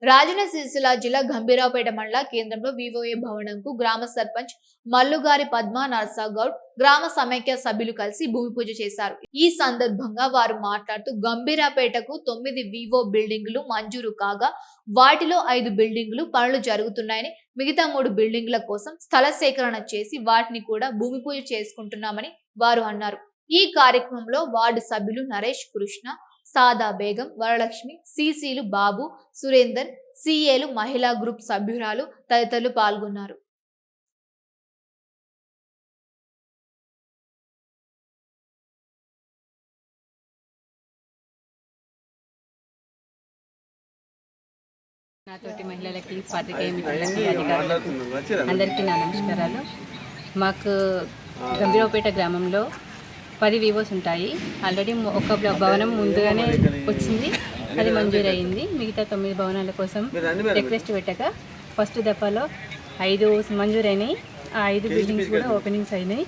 రాజన్న సిరిసిల్ల జిల్లా గంభీరావుపేట మండల కేంద్రంలో వివోఏ భవనంకు గ్రామ సర్పంచ్ మల్లుగారి పద్మా నర్సాగౌడ్ గ్రామ సమైక్య సభ్యులు కలిసి భూమి పూజ చేశారు. ఈ సందర్భంగా వారు మాట్లాడుతూ గంభీరావుపేటకు 9 వివో బిల్డింగులు మంజూరు కాగా వాటిలో 5 బిల్డింగులు పనులు జరుగుతున్నాయని, మిగతా 3 బిల్డింగుల కోసం స్థల సేకరణ చేసి వాటిని కూడా భూమి పూజ చేసుకుంటున్నామని వారు అన్నారు. ఈ కార్యక్రమంలో వార్డు సభ్యులు నరేష్, కృష్ణ, సాదా బేగం, వరలక్ష్మి, సిసిలు బాబు, సురేందర్, సిఏలు, మహిళా గ్రూప్ సభ్యురాలు తదితరులు పాల్గొన్నారు. నాతోటి మహిళలకి, పాత్రికేయ మిత్రులకి, అధికారులకు అందరికీ నా నమస్కారాలు. మాకు గంభీరావుపేట గ్రామంలో 10 వివోస్ ఉంటాయి. ఆల్రెడీ ఒక భవనం ముందుగానే వచ్చింది, అది మంజూరు అయింది. మిగతా 9 భవనాల కోసం రిక్వెస్ట్ పెట్టక ఫస్ట్ దఫాలో 5 మంజూరైనాయి. ఆ 5 బిల్డింగ్స్ కూడా ఓపెనింగ్స్ అయినాయి,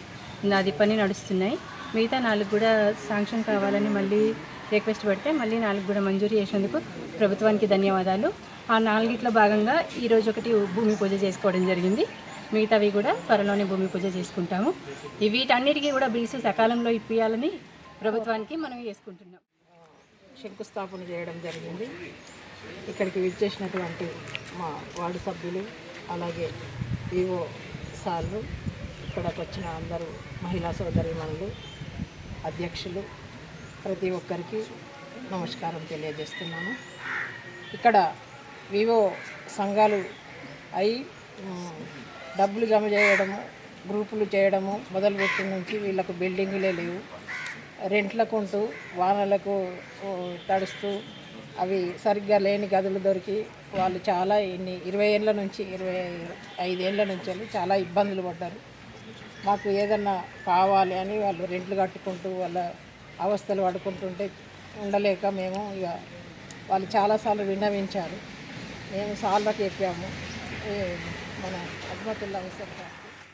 అది పని నడుస్తున్నాయి. మిగతా 4 కూడా శాంక్షన్ కావాలని మళ్ళీ రిక్వెస్ట్ పెడితే మళ్ళీ 4 కూడా మంజూరు చేసినందుకు ప్రభుత్వానికి ధన్యవాదాలు. ఆ 4గిట్లో భాగంగా ఈరోజు ఒకటి భూమి పూజ చేసుకోవడం జరిగింది. మిగతావి కూడా త్వరలోనే భూమి పూజ చేసుకుంటాము. వీటన్నిటికీ కూడా బిల్స్ సకాలంలో ఇప్పించాలని ప్రభుత్వానికి మనం చేసుకుంటున్నాం. శంకుస్థాపన చేయడం జరిగింది. ఇక్కడికి విచ్చేసినటువంటి మా వార్డు సభ్యులు, అలాగే వివో సార్లు, ఇక్కడికి వచ్చిన అందరూ మహిళా సోదరీమణులు, అధ్యక్షులు, ప్రతి ఒక్కరికి నమస్కారం తెలియజేస్తున్నాను. ఇక్కడ వివో సంఘాలు అయి డబ్బులు జమ చేయడము, గ్రూపులు చేయడము మొదలుపెట్టిన నుంచి వీళ్ళకు బిల్డింగులే లేవు. రెంట్లకు ఉంటూ వానలకు తడుస్తూ అవి సరిగ్గా లేని గదులు దొరికి వాళ్ళు చాలా 20 ఏళ్ళ నుంచి 25 ఏళ్ళ నుంచి చాలా ఇబ్బందులు పడ్డారు. మాకు ఏదన్నా కావాలి అని వాళ్ళు రెంట్లు కట్టుకుంటూ వాళ్ళ అవస్థలు పడుకుంటుంటే ఉండలేక మేము ఇక వాళ్ళు చాలాసార్లు విన్నవించారు. మేము సార్లకు చెప్పాము. మన అజ్మతుల్లా హుస్సేన్